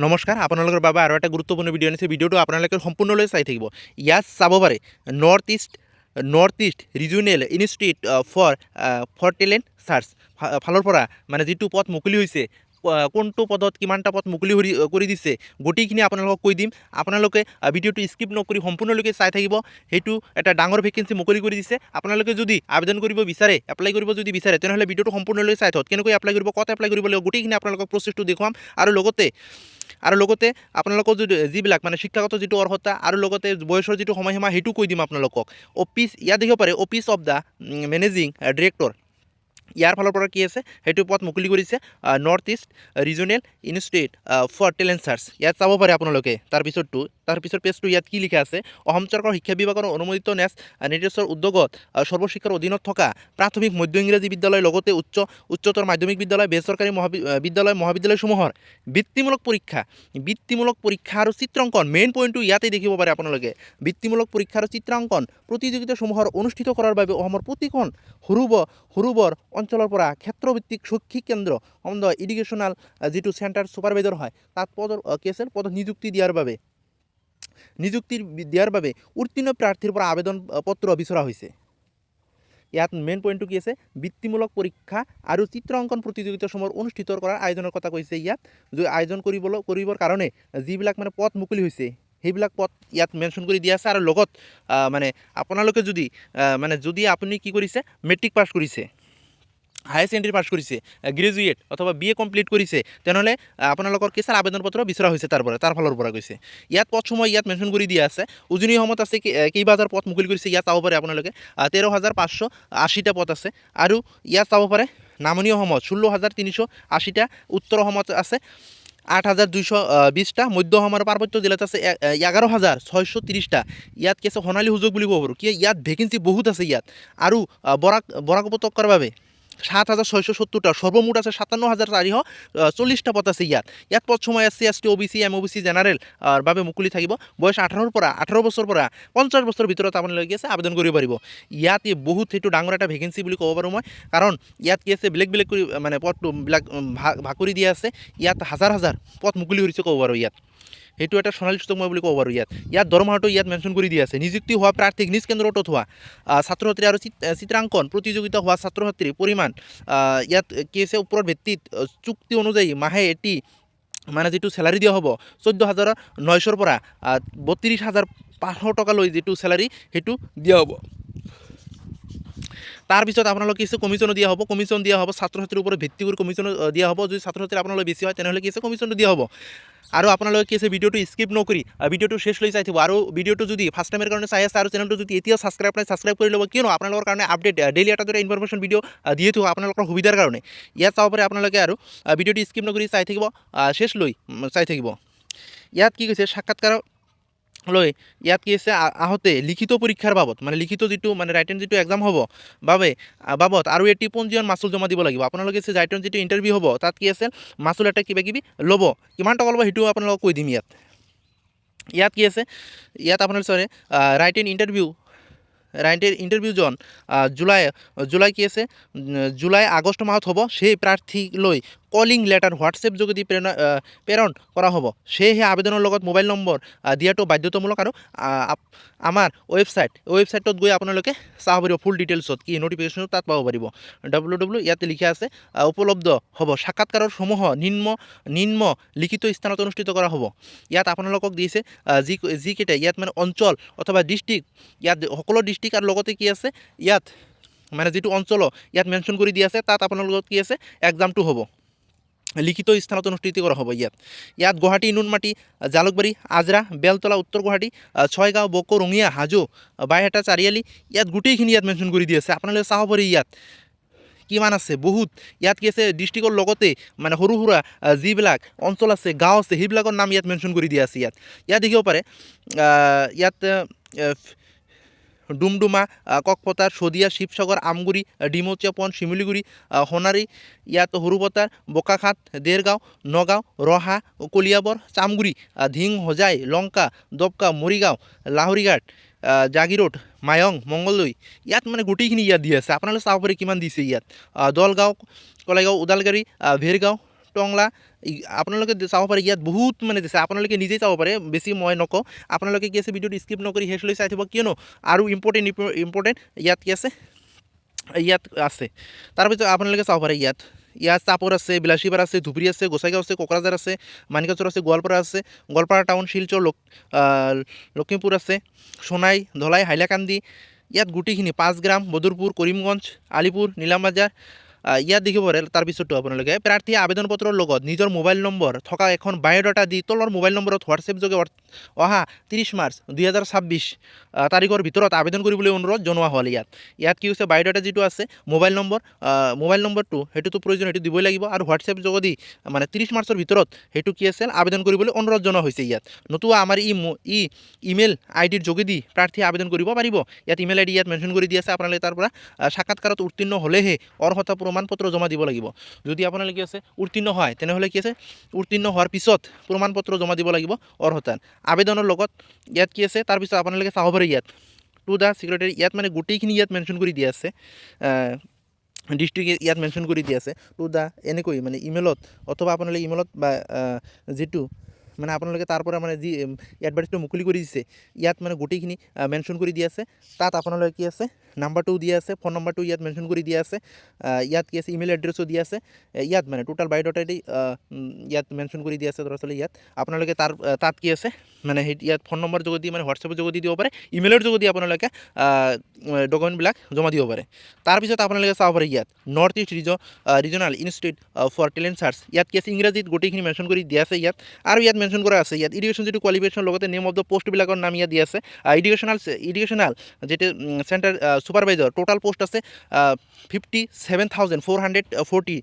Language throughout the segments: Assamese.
নমস্কাৰ, আপোনালোকৰ বাবে আৰু এটা গুৰুত্বপূৰ্ণ ভিডিঅ' আনিছে। ভিডিঅ'টো আপোনালোকে সম্পূৰ্ণলৈ চাই থাকিব। ইয়াত চাব পাৰে north east regional institute for talent search ফালৰ পৰা মানে যিটো পদ মুকলি হৈছে, কোনটো পদত কিমানটা পদ মুকলি কৰি দিছে, গোটেইখিনি আপোনালোকক কৈ দিম। আপোনালোকে ভিডিঅ'টো স্কিপ নকৰি সম্পূৰ্ণলৈকে চাই থাকিব। সেইটো এটা ডাঙৰ ভেকেঞ্চি মুকলি কৰি দিছে। আপোনালোকে যদি আবেদন কৰিব বিচাৰে, এপ্লাই কৰিব যদি বিচাৰে, তেনেহ'লে ভিডিঅ'টো সম্পূৰ্ণলৈ চাই থওক। কেনেকৈ এপ্লাই কৰিব, ক'ত এপ্লাই কৰিব লাগিব, গোটেইখিনি আপোনালোকক প্ৰচেছটো দেখুৱাম। আৰু লগতে আপোনালোকৰ যিবিলাক মানে শিক্ষাগত যিটো অৰ্হতা আৰু লগতে বয়সৰ যিটো সময়সীমা সেইটো কৈ দিম আপোনালোকক। অফিচ ইয়াত দেখিব পাৰে, office of the managing director, ইয়াৰ ফালৰ পৰা কি আছে সেইটো পদ মুকলি কৰিছে, north east regional institute for talent search. ইয়াত চাব পাৰে আপোনালোকে। তাৰপিছৰ পেজটো ইয়াত কি লিখা আছে, অসম চৰকাৰৰ শিক্ষা বিভাগৰ অনুমোদিত নিৰ্দেশৰ উদ্যোগত সৰ্বশিক্ষাৰ অধীনত থকা প্ৰাথমিক মধ্য ইংৰাজী বিদ্যালয় লগতে উচ্চতৰ মাধ্যমিক বিদ্যালয়, বেচৰকাৰী মহাবিদ্যালয়সমূহৰ বৃত্তিমূলক পৰীক্ষা আৰু চিত্ৰাংকন, মেইন পইণ্টটো ইয়াতে দেখিব পাৰে আপোনালোকে। বৃত্তিমূলক পৰীক্ষা আৰু চিত্ৰাংকন প্ৰতিযোগিতাসমূহৰ অনুষ্ঠিত কৰাৰ বাবে অসমৰ প্ৰতিখন সৰু অঞ্চলৰ পৰা ক্ষেত্ৰভিত্তিক শৈক্ষিক কেন্দ্ৰ এডুকেশ্যনাল যিটো চেণ্টাৰ ছুপাৰভাইজাৰ হয়, তাত পদত নিযুক্তি দিয়াৰ বাবে উত্তীৰ্ণ প্ৰাৰ্থীৰ পৰা আবেদন পত্ৰ বিচৰা হৈছে। ইয়াত মেইন পইণ্টটো কি আছে, বৃত্তিমূলক পৰীক্ষা আৰু চিত্ৰাংকন প্ৰতিযোগিতাসমূহৰ অনুষ্ঠিত কৰাৰ আয়োজনৰ কথা কৈছে। ইয়াত আয়োজন কৰিবৰ কাৰণে যিবিলাক মানে পদ মুকলি হৈছে, সেইবিলাক পদ ইয়াত মেনশ্যন কৰি দিয়া আছে। আৰু লগত মানে আপোনালোকে যদি আপুনি কি কৰিছে, মেট্ৰিক পাছ কৰিছে, হায়াৰ ছেকেণ্ডেৰী পাছ কৰিছে, গ্ৰেজুৱেট অথবা BA কমপ্লিট কৰিছে, তেনেহ'লে আপোনালোকৰ কি আবেদন পত্ৰ বিচৰা হৈছে তাৰ ফালৰ পৰা কৈছে। ইয়াত পদসমূহ ইয়াত মেনশ্যন কৰি দিয়া আছে। উজনি অসমত আছে কেইবাজাৰ পদ মুকলি কৰিছে, ইয়াত চাব পাৰে আপোনালোকে 13,580টা পদ আছে। আৰু ইয়াত চাব পাৰে নামনি অসমত 16,380টা, উত্তৰ অসমত আছে 8,220টা, মধ্য অসমৰ পাৰ্বত্য জিলাত আছে 11,630টা। ইয়াত কি আছে, সোণালী সুযোগ বুলি ক'ব পাৰোঁ, ইয়াত ভেকেঞ্চি বহুত আছে ইয়াত। আৰু বৰাক উপত্যকাৰ বাবে 7,670টা, সৰ্বমুঠ আছে 57,440টা পদ আছে ইয়াত পদসমূহ SC ST OBC MOBC general বাবে মুকলি থাকিব। বয়স 18 বছৰ পৰা 50 বছৰৰ ভিতৰত আপোনালোকে কি আছে আবেদন কৰিব পাৰিব। ইয়াত বহুত সেইটো ডাঙৰ এটা ভেকেঞ্চি বুলি ক'ব পাৰোঁ মই, কাৰণ ইয়াত কি আছে বেলেগ কৰি মানে পদবিলাক ভাগ কৰি দিয়া আছে। ইয়াত হাজাৰ পদ মুকলি কৰিছে ক'ব পাৰোঁ। ইয়াত সেইটো এটা সোণালী সুযোগ মই বুলি ক'ব পাৰোঁ। ইয়াত দৰমহাটো ইয়াত মেনশ্যন কৰি দিয়া আছে। নিযুক্তি হোৱা প্ৰাৰ্থীক নিজ কেন্দ্ৰত হোৱা ছাত্ৰ ছাত্ৰী আৰু চিত্ৰাংকন প্ৰতিযোগিতা হোৱা ছাত্ৰ ছাত্ৰীৰ পৰিমাণ ইয়াত কি আছে, ওপৰত ভিত্তিত চুক্তি অনুযায়ী মাহে এটি মানে যিটো চেলাৰী দিয়া হ'ব 14,900ৰ পৰা 32,500 টকালৈ যিটো চেলাৰী সেইটো দিয়া হ'ব। তাৰপিছত আপোনালোকে কিছু কমিশ্যনো দিয়া হ'ব। ছাত্ৰ ছাত্ৰীৰ ওপৰত ভিত্তি কৰি কমিশ্যনো দিয়া হ'ব। যদি ছাত্ৰ ছাত্ৰী আপোনালোকে বেছি হয়, তেনেহ'লে কি আছে কমিশ্যনটো দিয়া হ'ব। আৰু আপোনালোকে কি আছে ভিডিঅ'টো স্কিপ নকৰি ভিডিঅ'টো শেষ লৈ চাই থাকিব। আৰু ভিডিঅ'টো যদি ফাৰ্ষ্ট টাইমৰ কাৰণে চাই আছে আৰু চেনেলটো যদি এতিয়াও ছাবস্ক্ৰাইব কৰি ল'ব, কিয়নো আপোনালোকৰ কাৰণে আপডেট ডেইলি এটা দৰে ইনফৰমেশ্যন ভিডিঅ' দিয়ে থাকোঁ আপোনালোকৰ সুবিধাৰ কাৰণে। ইয়াত চাব পাৰে আপোনালোকে। আৰু ভিডিঅ'টো স্কিপ নকৰি চাই থাকিব, শেষ লৈ চাই থাকিব। ইয়াত কি কৈছে, সাক্ষাৎকাৰ ইয়াত কি আছে, আহোঁতে লিখিত পৰীক্ষাৰ বাবদ মানে লিখিত যিটো মানে ৰাইটেন যিটো এক্সাম হ'ব বাবদ আৰু এটি পঞ্জীয়ন মাচুল জমা দিব লাগিব। আপোনালোকে ৰাইটেন যিটো ইণ্টাৰভিউ হ'ব, তাত কি আছে মাচুল এটা কিবাকিবি ল'ব, কিমান টকা ল'ব সেইটো আপোনালোকক কৈ দিম। ইয়াত কি আছে, ইয়াত আপোনালোকে ৰাইটেন ইণ্টাৰভিউজন জুলাই আগষ্ট মাহত হ'ব। সেই প্ৰাৰ্থীলৈ কলিং লেটাৰ হোৱাটছএপ যোগেদি প্ৰেৰণ কৰা হ'ব। সেয়েহে আবেদনৰ লগত মোবাইল নম্বৰ দিয়াটো বাধ্যতামূলক। আৰু আমাৰ ৱেবছাইটত গৈ আপোনালোকে চাব পাৰিব ফুল ডিটেইলছত, কি নটিফিকেশ্যন তাত পাব পাৰিব। www ইয়াতে লিখা আছে। উপলব্ধ হ'ব সাক্ষাৎকাৰৰ সমূহ নিম্ন লিখিত স্থানত অনুষ্ঠিত কৰা হ'ব। ইয়াত আপোনালোকক দিছে যিকেইটা ইয়াত মানে অঞ্চল অথবা ডিষ্ট্ৰিক্ট, ইয়াত সকলো ডিষ্ট্ৰিক্ট আৰু লগতে কি আছে ইয়াত মানে যিটো অঞ্চল ইয়াত মেনশ্যন কৰি দিয়া আছে, তাত আপোনালোকক কি আছে এক্সামটো হ'ব, লিখিত স্থানত অনুষ্ঠিত কৰা হ'ব। ইয়াত গুৱাহাটী, নুনমাটি, জালুকবাৰী, আজৰা, বেলতলা, উত্তৰ গুৱাহাটী, ছয়গাঁও, বকো, ৰঙিয়া, হাজো, বাইহাটা, চাৰিআলি, ইয়াত গোটেইখিনি ইয়াত মেনশ্যন কৰি দি আছে। আপোনালোকে চাব পাৰি ইয়াত কিমান আছে, বহুত। ইয়াত কি আছে ডিষ্ট্ৰিক্টৰ লগতে মানে সৰু সুৰা যিবিলাক অঞ্চল আছে, গাঁও আছে, সেইবিলাকৰ নাম ইয়াত মেনশ্যন কৰি দিয়া আছে। ইয়াত দেখিব পাৰে ইয়াত ডুমডুমা, ককপতাৰ, শদিয়া, শিৱসাগৰ, আমগুৰি, ডিমচীয়া, শিমলুগুৰি, সোণাৰী, ইয়াত সৰুপতাৰ, বোকাখাট, দেৰগাঁও, নগাঁও, ৰহা, কলিয়াবৰ, চামগুৰি, ধিং, হোজাই, লংকা, দবকা, মৰিগাঁও, লাহৰীঘাট, জাগিৰোড, মায়ং, মংগলদৈ, ইয়াত মানে গোটেইখিনি ইয়াত দি আছে। আপোনালোকে চাব পাৰি কিমান দিছে। ইয়াত দলগাঁও, কলাইগাঁও, ওদালগুৰি, ভেৰগাঁও, টংলা আপোনালোকে চাব পাৰে ইয়াত বহুত মানে দিছে আপোনালোকে নিজেই চাব পাৰে বেছি মই নকওঁ আপোনালোকে কি আছে ভিডিঅ'টো স্কিপ নকৰি শেষ লৈ চাই থাকিব কিয়নো আৰু ইম্পৰ্টেণ্ট ইয়াত কি আছে ইয়াত আছে তাৰপিছত আপোনালোকে চাব পাৰে ইয়াত চাপৰ আছে বিলাসীপাৰা আছে ধুবুৰী আছে গোসাইগাঁও আছে কোকৰাঝাৰ আছে মানিকচৰ আছে গোৱালপাৰা টাউন শিলচৰ লখিমপুৰ আছে সোণাই ধলাই হাইলাকান্দি ইয়াত গোটেইখিনি 5 গ্ৰাম বদৰপুৰ কৰিমগঞ্জ আলিপুৰ নীলামবাজাৰ ইয়াত দেখিব পাৰে তাৰপিছতো আপোনালোকে প্ৰাৰ্থীয়ে আবেদন পত্ৰৰ লগত নিজৰ মোবাইল নম্বৰ থকা এখন বায়োডাটা দি তলৰ মোবাইল নম্বৰত হোৱাটছএপ যোগে অহা 30 মাৰ্চ 2026 তাৰিখৰ ভিতৰত আবেদন কৰিবলৈ অনুৰোধ জনোৱা হ'ল ইয়াত কি হৈছে বায়োডাটা যিটো আছে মোবাইল নম্বৰটো সেইটোতো প্ৰয়োজন সেইটো দিবই লাগিব আৰু হোৱাটছএপ যোগেদি মানে 30 মাৰ্চৰ ভিতৰত সেইটো কি আছে আবেদন কৰিবলৈ অনুৰোধ জনোৱা হৈছে নতুবা আমাৰ ইমেইল আইডিৰ যোগেদি প্ৰাৰ্থীয়ে আবেদন কৰিব পাৰিব ইমেইল আইডি মেনশ্যন কৰি দি আছে আপোনালোকে তাৰ পৰা সাক্ষাৎকাৰত উত্তীৰ্ণ হ'লেহে অৰ্হতা প্ৰমাণপত্ৰ জমা দিব লাগিব যদি আপোনালোকে আছে উত্তীৰ্ণ হয় তেনেহ'লে কি আছে উত্তীৰ্ণ হোৱাৰ পিছত প্ৰমাণপত্ৰ জমা দিব লাগিব অৰ্হতাৰ আবেদনৰ লগত ইয়াত কি আছে তাৰপিছত আপোনালোকে চাব পাৰে টু দ্য ছেক্ৰেটাৰী মানে গোটেইখিনি মেনশ্যন কৰি দিয়া আছে ডিষ্ট্ৰিক্ট মেনশ্যন কৰি দিয়া আছে টু দ্য এনেকৈ মানে ইমেইলত অথবা আপোনালোকে ইমেইলত বা যিটো মানে আপোনালোকে তাৰ পৰা মানে যি এডভাৰ্টাইজটো মুকলি কৰি দিছে মানে গোটেইখিনি মেনশ্যন কৰি দিয়া আছে তাত আপোনালোকে কি আছে নাম্বাৰটোও দিয়া আছে ফোন নম্বৰটো মেনশ্যন কৰি দিয়া আছে কি আছে ইমেইল এড্ৰেছো দিয়া আছে মানে টোটাল বায়োডাটাই মেনশ্যন কৰি দিয়া আছে দৰাচলতে আপোনালোকে তাত কি আছে মানে ফোন নম্বৰ যোগেদি মানে হোৱাটছএপৰ যোগেদি দিব পাৰে ইমেইলৰ যোগেদি আপোনালোকে ডকুমেণ্টবিলাক জমা দিব পাৰে তাৰপিছত আপোনালোকে চাব পাৰে north east regional institute for talent search কি আছে ইংৰাজীত গোটেইখিনি মেনশ্যন কৰি দিয়া আছে আৰু মেনশ্যন কৰা আছে এডুকেশ্যন যিটো কোৱালিফিকেশ্যন লগতে নেম অফ দ্য পোষ্টবিলাকৰ নাম দিয়া আছে এডুকেশ্যনাল যিটো চেণ্টাৰ সুপাৰভাইজাৰ টোটাল পোষ্ট আছে 57,440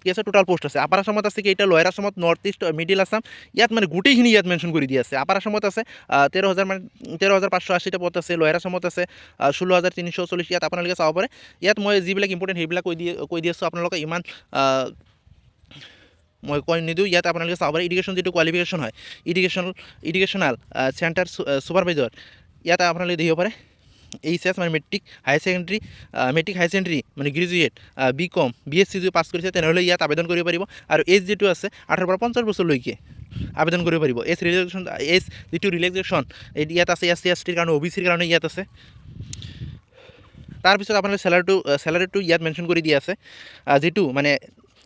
কি আছে টোটাল পোষ্ট আছে আপাৰ আসামত আছে কেইটা লয়াৰ আসামত নৰ্থ ইষ্ট মিডিল আসাম মানে গোটেইখিনি মেনশ্যন কৰি দিয়া আছে আপাৰ আসামত আছে 13,580টা পদ আছে লয়াৰ আসামত আছে 16,340 আপোনালোকে চাব পাৰে মই যিবিলাক ইম্পৰ্টেণ্ট সেইবিলাক কৈ দি আছোঁ আপোনালোকে ইমান মই কৈ নিদিওঁ আপোনালোকে চাব পাৰে এডুকেশ্যন যিটো কোৱালিফিকেশ্যন হয় এডুকেশ্যনাল চেণ্টাৰ ছুপাৰভাইজাৰ আপোনালোকে দেখিব পাৰে HS মানে মেট্ৰিক হায়াৰ ছেকেণ্ডেৰী মানে গ্ৰেজুৱেট BCom BSc যদি পাছ কৰিছে তেনেহ'লে আবেদন কৰিব পাৰিব আৰু এজ যিটো আছে 18 পৰা 50 বছৰলৈকে আবেদন কৰিব পাৰিব এজ যিটো ৰিলেক্সেশ্যন আছে SC STৰ কাৰণে OBCৰ কাৰণে আছে তাৰপিছত আপোনালোকে চেলাৰীটো মেনশ্যন কৰি দিয়া আছে যিটো মানে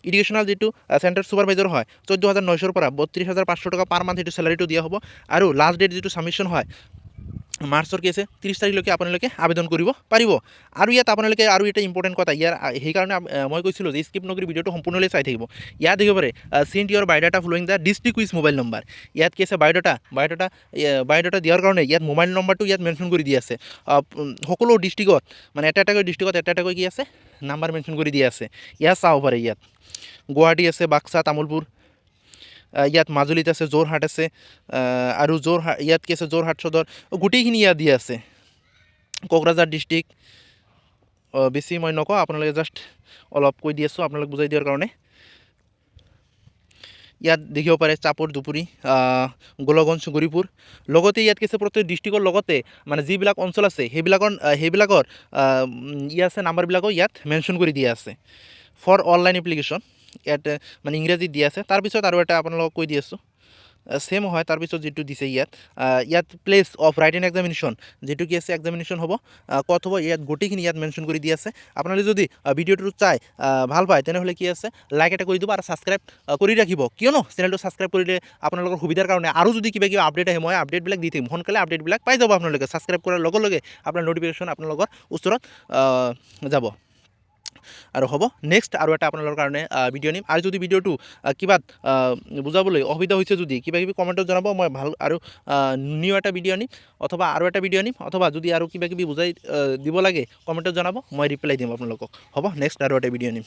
এডুকেশ্যনাল যিটো চেণ্টাৰ ছুপাৰভাইজাৰ হয় 14,900 পৰা 32,500 টকা পাৰ মান্থ সেইটো চেলাৰীটো দিয়া হ'ব আৰু লাষ্ট ডেট যিটো ছাবমিশ্যন হয় মাৰ্চৰ কি আছে 30 তাৰিখলৈকে আপোনালোকে আবেদন কৰিব পাৰিব আৰু আপোনালোকে আৰু এটা ইম্পৰ্টেণ্ট কথা সেইকাৰণে মই কৈছিলোঁ যে স্কিপ নকৰি ভিডিঅ'টো সম্পূৰ্ণলৈ চাই থাকিব দেখিব পাৰে send your biodata following the district with mobile number কি আছে বায়োডাটা দিয়াৰ কাৰণে মোবাইল নম্বৰটো মেনশ্যন কৰি দিয়া আছে সকলো ডিষ্ট্ৰিক্টত মানে এটা এটাকৈ কি আছে নাম্বাৰ মেনশ্যন কৰি দিয়া আছে চাব পাৰে গুৱাহাটী আছে বাক্সা তামোলপুৰ মাজুলীত আছে যোৰহাট আছে আৰু কি আছে যোৰহাট সদৰ গোটেইখিনি দিয়া আছে কোকৰাঝাৰ ডিষ্ট্ৰিক্ট বেছি মই নকওঁ আপোনালোকে জাষ্ট অলপ কৈ দি আছোঁ আপোনালোক বুজাই দিয়াৰ কাৰণে দেখিব পাৰে চাপৰ ধুবুৰী গোলগঞ্জ গৌৰীপুৰ লগতে কি আছে প্ৰত্যেক ডিষ্ট্ৰিক্টৰ লগতে মানে যিবিলাক অঞ্চল আছে সেইবিলাকৰ আছে নাম্বাৰবিলাকো মেনশ্যন কৰি দিয়া আছে ফৰ অনলাইন এপ্লিকেশ্যন মানে ইংৰাজীত দিয়া আছে তাৰপিছত আৰু এটা আপোনালোকক কৈ দি আছোঁ সেম হয় তাৰপিছত যিটো দিছে প্লেচ অফ ৰাইটিং এক্সামিনেশ্যন যিটো কি আছে এক্সামিনেশ্যন হ'ব ক'ত হ'ব গোটেইখিনি মেনশ্যন কৰি দি আছে আপোনালোকে যদি ভিডিঅ'টো চাই ভাল পায় তেনেহ'লে কি আছে লাইক এটা কৰি দিব আৰু ছাবস্ক্ৰাইব কৰি ৰাখিব কিয়নো চেনেলটো ছাবস্ক্ৰাইব কৰিলে আপোনালোকৰ সুবিধাৰ কাৰণে আৰু যদি কিবা আপডেট আহে মই আপডেটবিলাক দি থাকিম সোনকালে আপডেটবিলাক পাই যাব আপোনালোকে ছাবস্ক্ৰাইব কৰাৰ লগে লগে আপোনাৰ নটিফিকেশ্যন আপোনালোকৰ ওচৰত যাব আৰু হ'ব নেক্সট আৰু এটা আপোনালোকৰ কাৰণে ভিডিঅ' নিম আৰু যদি ভিডিঅ'টো কিবা বুজাবলৈ অসুবিধা হৈছে যদি কিবা কিবি কমেণ্টত জনাব মই ভাল আৰু নিউ এটা ভিডিঅ' নিম অথবা আৰু এটা ভিডিঅ' নিম অথবা যদি আৰু কিবা কিবি বুজাই দিব লাগে কমেণ্টত জনাব মই ৰিপ্লাই দিম আপোনালোকক হ'ব নেক্সট আৰু এটা ভিডিঅ' নিম